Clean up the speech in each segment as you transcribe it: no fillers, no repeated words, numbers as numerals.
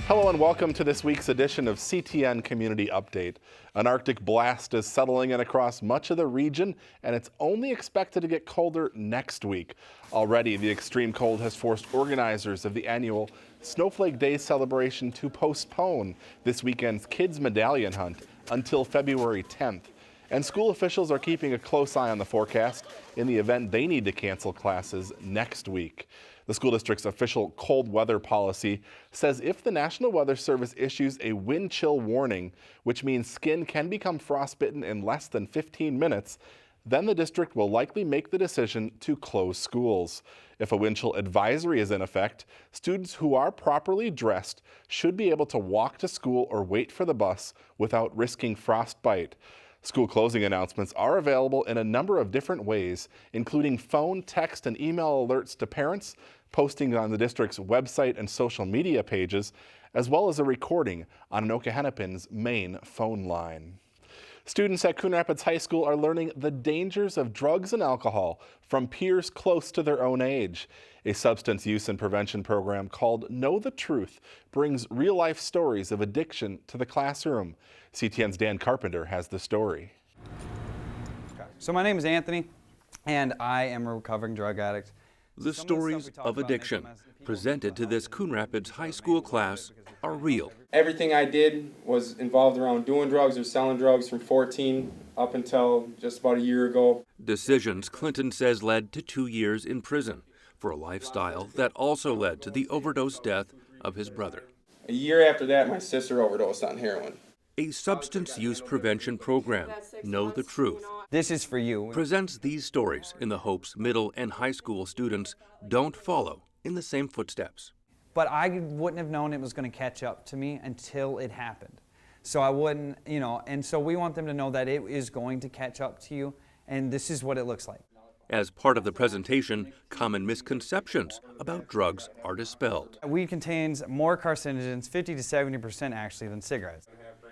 Hello and welcome to this week's edition of CTN Community Update. An Arctic blast is settling in across much of the region, and it's only expected to get colder next week. Already, the extreme cold has forced organizers of the annual Snowflake Day celebration to postpone this weekend's Kids Medallion Hunt until February 10th. And school officials are keeping a close eye on the forecast in the event they need to cancel classes next week. The school district's official cold weather policy says if the National Weather Service issues a wind chill warning, which means skin can become frostbitten in less than 15 minutes, then the district will likely make the decision to close schools. If a wind chill advisory is in effect, students who are properly dressed should be able to walk to school or wait for the bus without risking frostbite. School closing announcements are available in a number of different ways, including phone, text, and email alerts to parents, posting on the district's website and social media pages, as well as a recording on Anoka Hennepin's main phone line. Students at Coon Rapids High School are learning the dangers of drugs and alcohol from peers close to their own age. A substance use and prevention program called Know the Truth brings real-life stories of addiction to the classroom. CTN's Dan Carpenter has the story. So my name is Anthony, and I am a recovering drug addict. The stories of addiction presented to this Coon Rapids High School class are real. Everything I did was involved around doing drugs or selling drugs from 14 up until just about a year ago. Decisions Clinton says led to 2 years in prison for a lifestyle that also led to the overdose death of his brother. A year after that, my sister overdosed on heroin. A substance use prevention program, Know the Truth, This is for you. presents these stories in the hopes middle and high school students don't follow in the same footsteps. But I wouldn't have known it was going to catch up to me until it happened. So I wouldn't, and so we want them to know that it is going to catch up to you, and this is what it looks like. As part of the presentation, common misconceptions about drugs are dispelled. Weed contains more carcinogens, 50 to 70% actually, than cigarettes.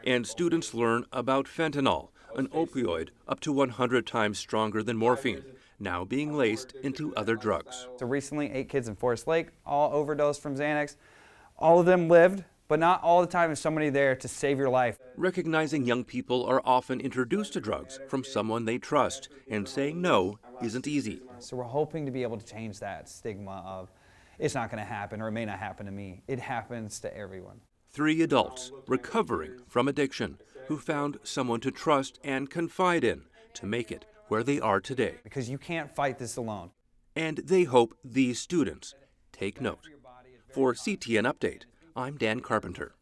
And students learn about fentanyl, an opioid up to 100 times stronger than morphine, now being laced into other drugs. So recently, 8 kids in Forest Lake all overdosed from Xanax. All of them lived, but not all the time is somebody there to save your life. Recognizing young people are often introduced to drugs from someone they trust, and saying no isn't easy. So we're hoping to be able to change that stigma of it's not going to happen or it may not happen to me. It happens to everyone. 3 adults recovering from addiction who found someone to trust and confide in to make it where they are today. Because you can't fight this alone. And they hope these students take note. For CTN Update, I'm Dan Carpenter.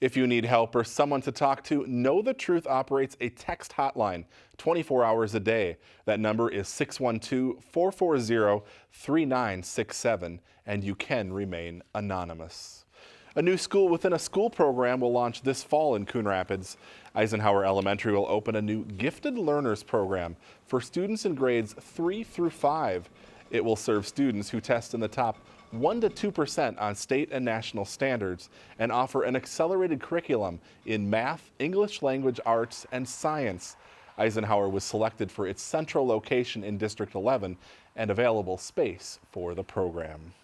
If you need help or someone to talk to, Know the Truth operates a text hotline 24 hours a day. That number is 612-440-3967, and you can remain anonymous. A new school within a school program will launch this fall in Coon Rapids. Eisenhower Elementary will open a new Gifted Learners program for students in grades 3 through 5. It will serve students who test in the top 1 to 2% on state and national standards and offer an accelerated curriculum in math, English language arts, and science. Eisenhower was selected for its central location in District 11 and available space for the program.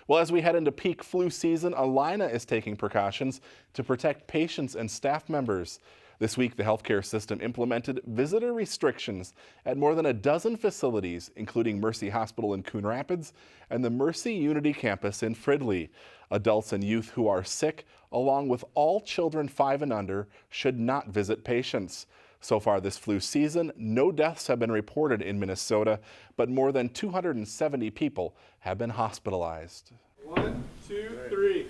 Well, as we head into peak flu season, Alina is taking precautions to protect patients and staff members. This week, the healthcare system implemented visitor restrictions at more than a dozen facilities, including Mercy Hospital in Coon Rapids and the Mercy Unity Campus in Fridley. Adults and youth who are sick, along with all children 5 and under, should not visit patients. So far this flu season, no deaths have been reported in Minnesota, but more than 270 people have been hospitalized. 1, 2, 3.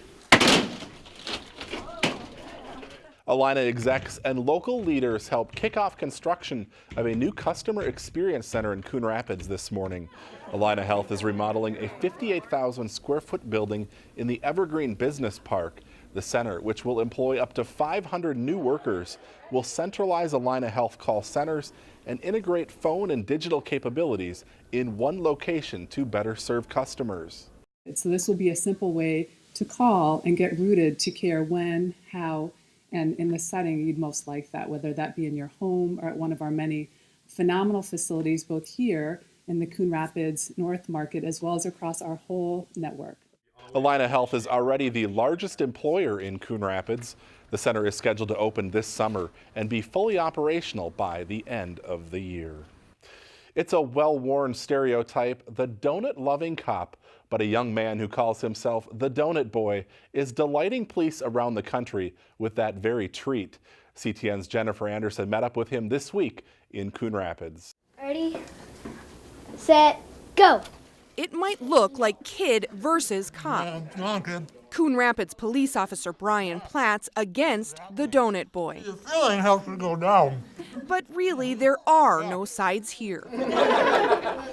Alina execs and local leaders helped kick off construction of a new customer experience center in Coon Rapids this morning. Alina Health is remodeling a 58,000 square foot building in the Evergreen Business Park. The center, which will employ up to 500 new workers, will centralize Alina Health call centers and integrate phone and digital capabilities in one location to better serve customers. So this will be a simple way to call and get routed to care when, how, and in the setting you'd most like that, whether that be in your home or at one of our many phenomenal facilities, both here in the Coon Rapids North Market as well as across our whole network. Allina Health is already the largest employer in Coon Rapids. The center is scheduled to open this summer and be fully operational by the end of the year. It's a well-worn stereotype, the donut-loving cop, but a young man who calls himself the Donut Boy is delighting police around the country with that very treat. CTN's Jennifer Anderson met up with him this week in Coon Rapids. Ready, set, go. It might look like kid versus cop. Coon Rapids police officer Brian Platts against the Donut Boy. Your feeling helps me go down. But really, there are no sides here.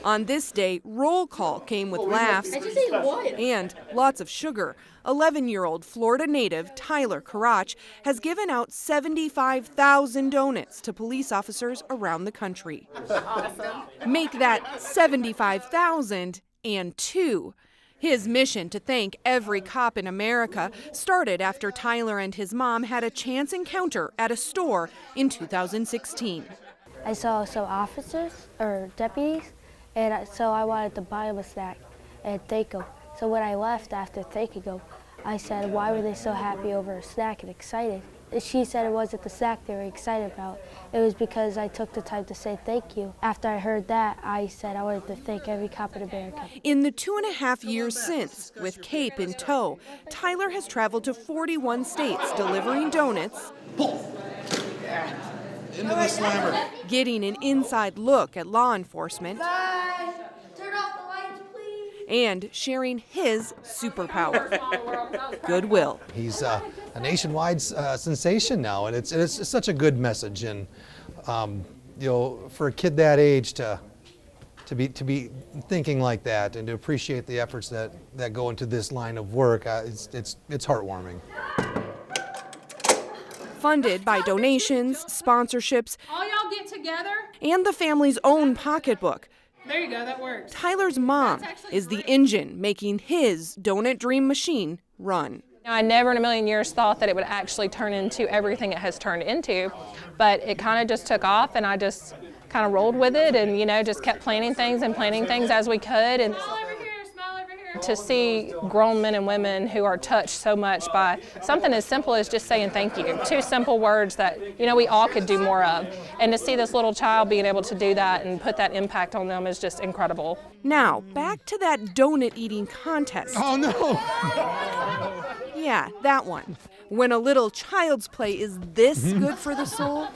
On this day, roll call came with laughs and lots of sugar. 11-year-old Florida native Tyler Karach has given out 75,000 donuts to police officers around the country. Awesome. Make that 75,002. His mission to thank every cop in America started after Tyler and his mom had a chance encounter at a store in 2016. I saw some officers or deputies, and so I wanted to buy them a snack and thank them. So when I left after thanking them, I said, why were they so happy over a snack and excited? She said it wasn't the snack they were excited about. It was because I took the time to say thank you. After I heard that, I said I wanted to thank every cop in America. In the 2.5 years since, with Cape in tow, Tyler has traveled to 41 states delivering donuts, Into the slammer. getting an inside look at law enforcement, Guys, turn off the lights, please. and sharing his superpower, goodwill. He's a nationwide sensation now, and it's such a good message. And for a kid that age to be thinking like that and to appreciate the efforts that go into this line of work, it's heartwarming. Funded by donations, sponsorships, All y'all get together. and the family's own pocketbook. There you go, that works. Tyler's mom is the engine making his donut dream machine run. I never in a million years thought that it would actually turn into everything it has turned into, but it kind of just took off, and I just kind of rolled with it and, just kept planning things as we could. And smile over here, smile over here. To see grown men and women who are touched so much by something as simple as just saying thank you. 2 simple words that, we all could do more of. And to see this little child being able to do that and put that impact on them is just incredible. Now, back to that donut eating contest. Oh no! Yeah, that one. When a little child's play is this good for the soul,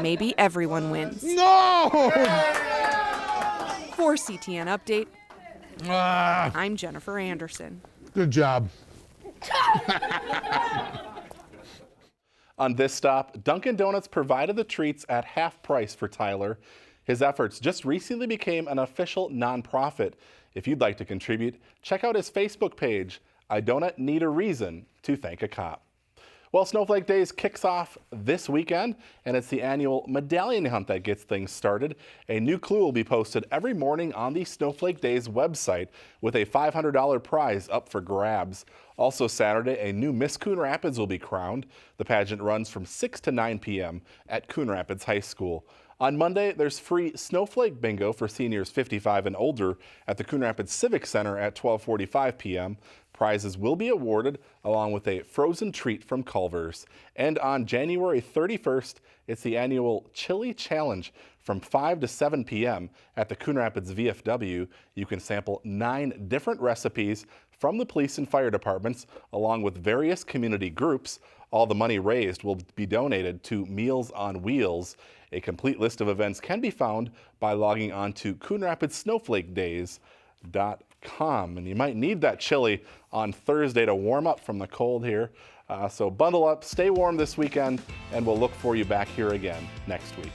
maybe everyone wins. No! For CTN Update, I'm Jennifer Anderson. Good job. On this stop, Dunkin' Donuts provided the treats at half price for Tyler. His efforts just recently became an official nonprofit. If you'd like to contribute, check out his Facebook page. I don't need a reason to thank a cop. Well, Snowflake Days kicks off this weekend, and it's the annual medallion hunt that gets things started. A new clue will be posted every morning on the Snowflake Days website with a $500 prize up for grabs. Also Saturday, a new Miss Coon Rapids will be crowned. The pageant runs from 6 to 9 p.m. at Coon Rapids High School. On Monday, there's free Snowflake Bingo for seniors 55 and older at the Coon Rapids Civic Center at 12:45 p.m. Prizes will be awarded along with a frozen treat from Culver's. And on January 31st, it's the annual Chili Challenge from 5 to 7 p.m. at the Coon Rapids VFW. You can sample 9 different recipes from the police and fire departments along with various community groups. All the money raised will be donated to Meals on Wheels. A complete list of events can be found by logging on to CoonRapidsSnowflakeDays.com. And you might need that chili on Thursday to warm up from the cold here. So bundle up, stay warm this weekend, and we'll look for you back here again next week.